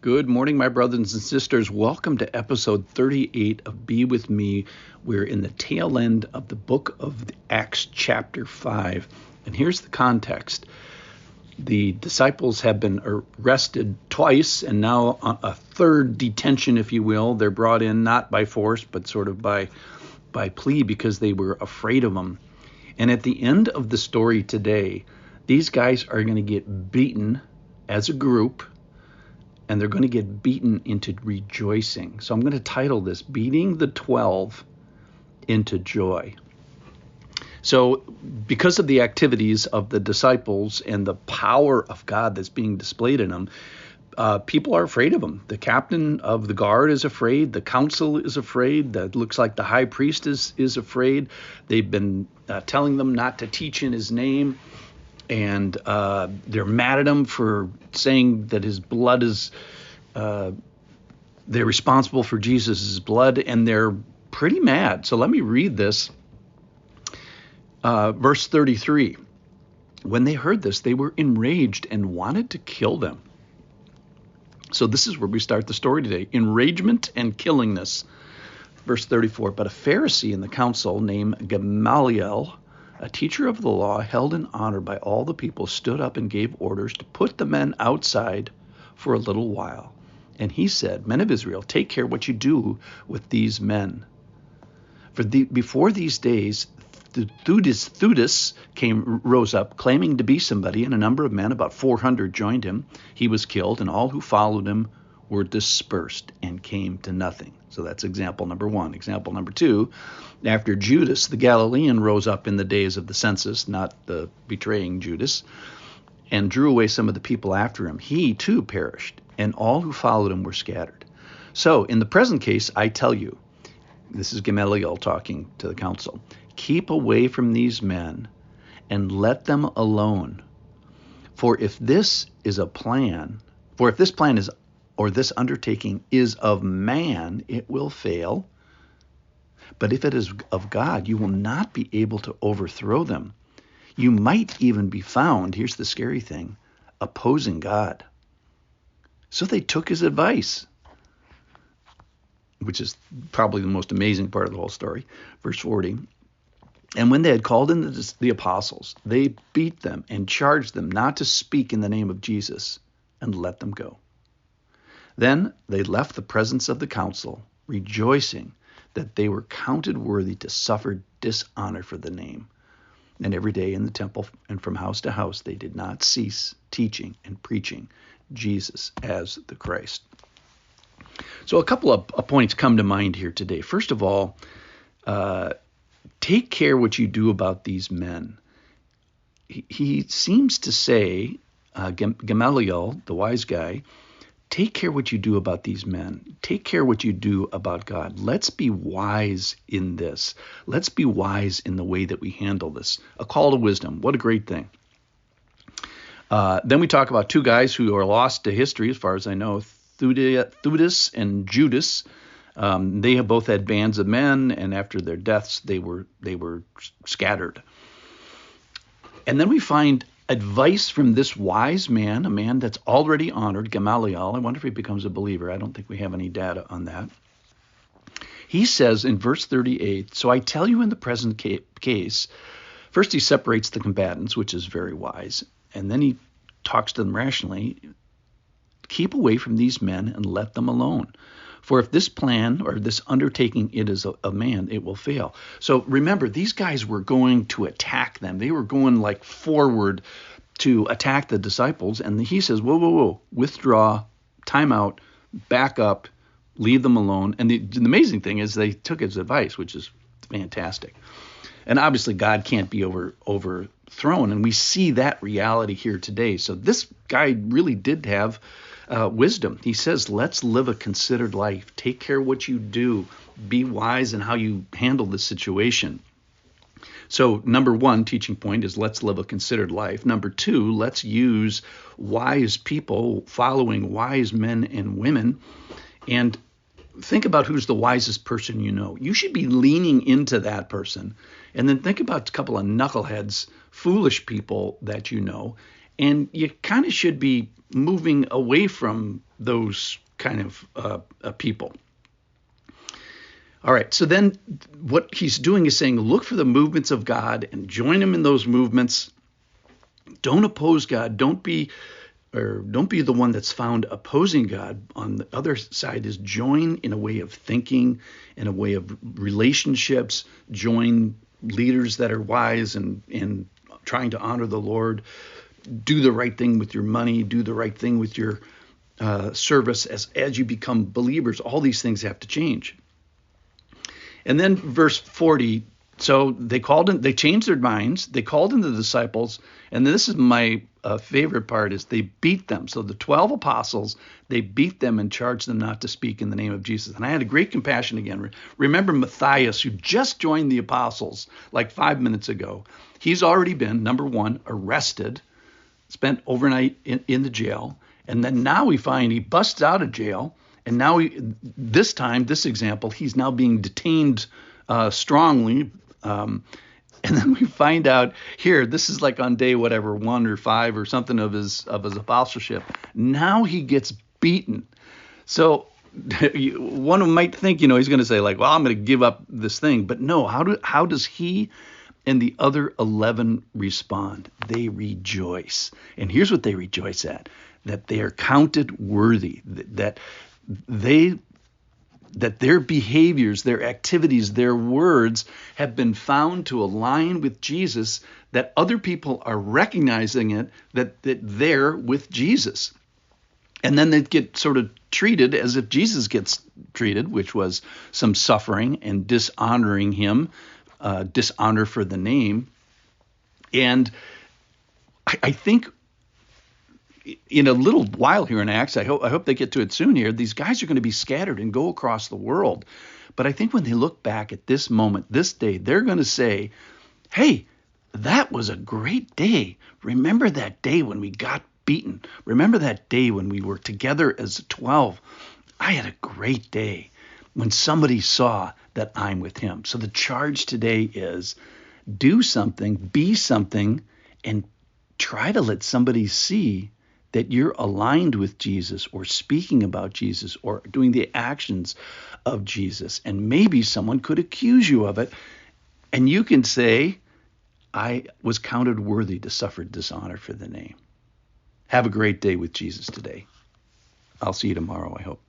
Good morning, my brothers and sisters. Welcome to episode 38 of Be With Me. We're in the tail end of the book of Acts chapter 5. And here's the context. The disciples have been arrested twice, and now a third detention, if you will. They're brought in not by force, but sort of by plea because they were afraid of them. And at the end of the story today, these guys are going to get beaten as a group, and they're going to get beaten into rejoicing. So I'm going to title this, Beating the 12 into Joy. So because of the activities of the disciples and the power of God that's being displayed in them, people are afraid of them. The captain of the guard is afraid. The council is afraid. That looks like the high priest is afraid. They've been telling them not to teach in his name. And they're mad at him for saying that his blood is, they're responsible for Jesus' blood, and they're pretty mad. So let me read this. Verse 33. When they heard this, they were enraged and wanted to kill them. So this is where we start the story today. Enragement and killingness. Verse 34. But a Pharisee in the council named Gamaliel, a teacher of the law, held in honor by all the people, stood up and gave orders to put the men outside for a little while. And he said, Men of Israel, take care what you do with these men. Before these days, Theudas rose up, claiming to be somebody, and a number of men, about 400, joined him. He was killed, and all who followed him were dispersed and came to nothing. So that's example number one. Example number two, after Judas the Galilean rose up in the days of the census, not the betraying Judas, and drew away some of the people after him, he too perished, and all who followed him were scattered. So in the present case, I tell you, this is Gamaliel talking to the council, keep away from these men and let them alone. For if this plan is or this undertaking is of man, it will fail. But if it is of God, you will not be able to overthrow them. You might even be found, here's the scary thing, opposing God. So they took his advice, which is probably the most amazing part of the whole story. Verse 40. And when they had called in the apostles, they beat them and charged them not to speak in the name of Jesus, and let them go. Then they left the presence of the council, rejoicing that they were counted worthy to suffer dishonor for the name. And every day in the temple and from house to house, they did not cease teaching and preaching Jesus as the Christ. So a couple of points come to mind here today. First of all, take care what you do about these men. He seems to say, Gamaliel, the wise guy, take care what you do about these men. Take care what you do about God. Let's be wise in this. Let's be wise in the way that we handle this. A call to wisdom. What a great thing. Then we talk about two guys who are lost to history, as far as I know, Theudas and Judas. They have both had bands of men, and after their deaths, they were scattered. And then we find advice from this wise man, a man that's already honored, Gamaliel. I wonder if he becomes a believer. I don't think we have any data on that. He says in verse 38, so I tell you in the present case, first he separates the combatants, which is very wise, and then he talks to them rationally. Keep away from these men and let them alone. For if this plan or this undertaking it is of man, it will fail. So remember, these guys were going to attack them. They were going like forward to attack the disciples. And he says, whoa, withdraw, time out, back up, leave them alone. And the amazing thing is they took his advice, which is fantastic. And obviously God can't be overthrown. And we see that reality here today. So this guy really did have wisdom. He says, let's live a considered life. Take care what you do. Be wise in how you handle the situation. So number one teaching point is let's live a considered life. Number two, let's use wise people following wise men and women. And think about who's the wisest person you know. You should be leaning into that person. And then think about a couple of knuckleheads, foolish people that you know, And you kind of should be moving away from those kind of people. All right, so then what he's doing is saying, look for the movements of God and join him in those movements. Don't oppose God. Don't be the one that's found opposing God. On the other side is join in a way of thinking, in a way of relationships, join leaders that are wise and trying to honor the Lord. Do the right thing with your money, do the right thing with your service. As you become believers, all these things have to change. And then verse 40, so they changed their minds, they called in the disciples, and this is my favorite part, is they beat them. So the 12 apostles, they beat them and charged them not to speak in the name of Jesus. And I had a great compassion again. Remember Matthais, who just joined the apostles like 5 minutes ago. He's already been, number one, arrested, spent overnight in the jail, and then now we find he busts out of jail, and now this example, he's now being detained strongly, and then we find out here, this is like on day whatever 1 or 5 or something of his apostleship. Now he gets beaten. So one might think, he's going to say like, well, I'm going to give up this thing, but no. How does he and the other 11 respond? They rejoice. And here's what they rejoice at: that they are counted worthy, that their behaviors, their activities, their words have been found to align with Jesus, that other people are recognizing it, that they're with Jesus. And then they get sort of treated as if Jesus gets treated, which was some suffering and dishonoring him, dishonor for the name. And I think in a little while here in Acts, I hope they get to it soon here, these guys are going to be scattered and go across the world. But I think when they look back at this moment, this day, they're going to say, hey, that was a great day. Remember that day when we got beaten? Remember that day when we were together as 12? I had a great day when somebody saw that I'm with him. So the charge today is do something, be something, and try to let somebody see that you're aligned with Jesus, or speaking about Jesus, or doing the actions of Jesus. And maybe someone could accuse you of it, and you can say, I was counted worthy to suffer dishonor for the name. Have a great day with Jesus today. I'll see you tomorrow, I hope.